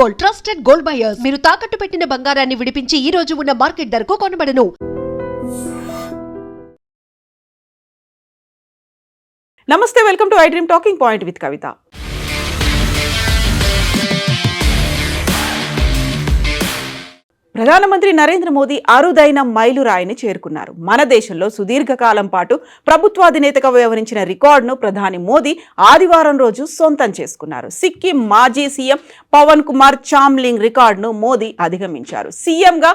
Gold, trusted gold buyers. మీరు తాకట్టు పెట్టిన బంగారాన్ని విడిపించి ఈ రోజు ఉన్న మార్కెట్ ధరకు కొనబడను. నమస్తే, welcome to I dream talking point with Kavitha. ప్రధానమంత్రి నరేంద్ర మోదీ అరుదైన మైలురాయిని చేరుకున్నారు. మన దేశంలో సుదీర్ఘకాలం పాటు ప్రభుత్వాధినేతగా వ్యవహరించిన రికార్డును ప్రధాని మోదీ ఆదివారం రోజు సొంతం చేసుకున్నారు. సిక్కిం మాజీ సీఎం పవన్ కుమార్ చామ్లింగ్ రికార్డును మోదీ అధిగమించారు. సీఎంగా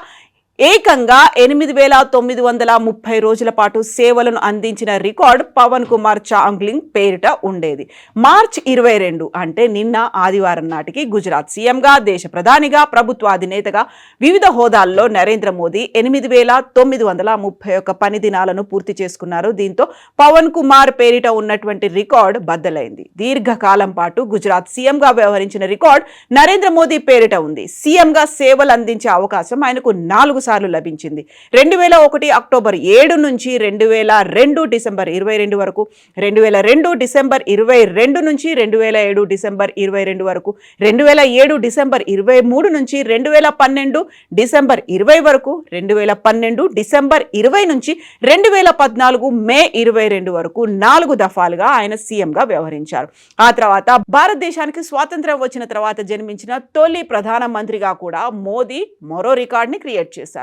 ఏకంగా 8,930 రోజుల పాటు సేవలను అందించిన రికార్డు పవన్ కుమార్ చామ్లింగ్ పేరిట ఉండేది. మార్చి 22 అంటే నిన్న ఆదివారం నాటికి గుజరాత్ సీఎంగా, దేశ ప్రధానిగా, ప్రభుత్వ అధినేతగా వివిధ హోదాల్లో నరేంద్ర మోదీ 8,931 పని దినాలను పూర్తి చేసుకున్నారు. దీంతో పవన్ కుమార్ పేరిట ఉన్నటువంటి రికార్డు బద్దలైంది. దీర్ఘకాలం పాటు గుజరాత్ సీఎంగా వ్యవహరించిన రికార్డు నరేంద్ర మోదీ పేరిట ఉంది. సీఎంగా సేవలు అందించే అవకాశం ఆయనకు 4 సార్లు లభించింది. 2001 అక్టోబర్ 7 నుంచి 2002 డిసెంబర్ 22 వరకు, 2002 డిసెంబర్ 22 నుంచి 2007 డిసెంబర్ 22 వరకు, 2007 డిసెంబర్ 23 నుంచి 2012 డిసెంబర్ 20 వరకు, 2012 డిసెంబర్ 20 నుంచి 2014 మే 22 వరకు 4 దఫాలుగా ఆయన సీఎంగా వ్యవహరించారు. ఆ తర్వాత భారతదేశానికి స్వాతంత్ర్యం వచ్చిన తర్వాత జన్మించిన తొలి ప్రధానమంత్రిగా కూడా మోదీ మరో రికార్డుని క్రియేట్ చేశారు.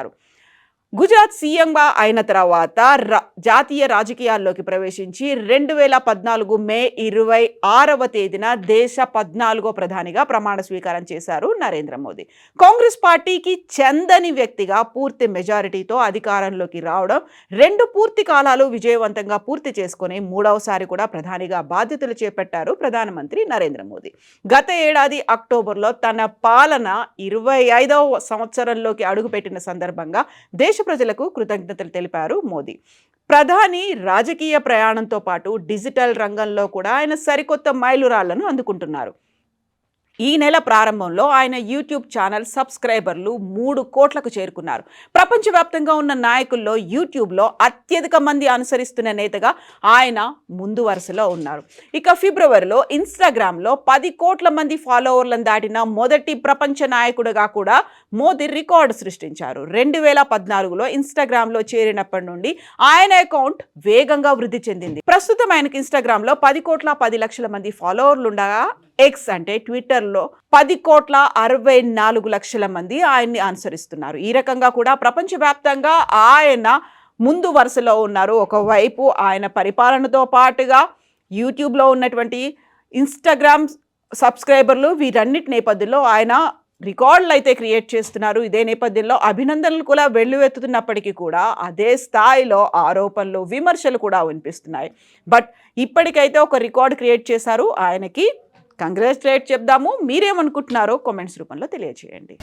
గుజరాత్ సీఎంగా అయిన తర్వాత జాతీయ రాజకీయాల్లోకి ప్రవేశించి 2014 మే 26వ తేదీన దేశ 14వ ప్రధానిగా ప్రమాణ స్వీకారం చేశారు నరేంద్ర మోదీ. కాంగ్రెస్ పార్టీకి చెందని వ్యక్తిగా పూర్తి మెజారిటీతో అధికారంలోకి రావడం, 2 పూర్తి కాలాలు విజయవంతంగా పూర్తి చేసుకుని 3వసారి కూడా ప్రధానిగా బాధ్యతలు చేపట్టారు ప్రధానమంత్రి నరేంద్ర మోదీ. గత ఏడాది అక్టోబర్లో తన పాలన 25వ సంవత్సరంలోకి అడుగుపెట్టిన సందర్భంగా దేశ ప్రజలకు కృతజ్ఞతలు తెలిపారు మోదీ. ప్రధాని రాజకీయ ప్రయాణంతో పాటు డిజిటల్ రంగంలో కూడా ఆయన సరికొత్త మైలురాళ్లను అందుకుంటున్నారు. ఈ నెల ప్రారంభంలో ఆయన యూట్యూబ్ ఛానల్ సబ్స్క్రైబర్లు 3 కోట్లకు చేరుకున్నారు. ప్రపంచవ్యాప్తంగా ఉన్న నాయకుల్లో యూట్యూబ్లో అత్యధిక మంది అనుసరిస్తున్న నేతగా ఆయన ముందు వరుసలో ఉన్నారు. ఇక ఫిబ్రవరిలో ఇన్స్టాగ్రామ్లో 10 కోట్ల మంది ఫాలోవర్లను దాటిన మొదటి ప్రపంచ నాయకుడిగా కూడా మోదీ రికార్డు సృష్టించారు. 2014లో ఇన్స్టాగ్రామ్లో చేరినప్పటి నుండి ఆయన అకౌంట్ వేగంగా వృద్ధి చెందింది. ప్రస్తుతం ఆయనకి ఇన్స్టాగ్రామ్లో 10,10,00,000 మంది ఫాలోవర్లు ఉండగా, ఎక్స్ అంటే ట్విట్టర్లో 10,64,00,000 మంది ఆయన్ని అనుసరిస్తున్నారు. ఈ రకంగా కూడా ప్రపంచవ్యాప్తంగా ఆయన ముందు వరుసలో ఉన్నారు. ఒకవైపు ఆయన పరిపాలనతో పాటుగా యూట్యూబ్లో ఉన్నటువంటి ఇన్స్టాగ్రామ్ సబ్స్క్రైబర్లు, వీరన్నిటి నేపథ్యంలో ఆయన రికార్డులు అయితే క్రియేట్ చేస్తున్నారు. ఇదే నేపథ్యంలో అభినందనలు కూడా వెల్లువెత్తుతున్నప్పటికీ కూడా అదే స్థాయిలో ఆరోపణలు, విమర్శలు కూడా వినిపిస్తున్నాయి. బట్ ఇప్పటికైతే ఒక రికార్డు క్రియేట్ చేశారు. ఆయనకి కంగ్రాచులేట్ చెప్దాము. మీరేమనుకుంటున్నారో కామెంట్స్ రూపంలో తెలియజేయండి.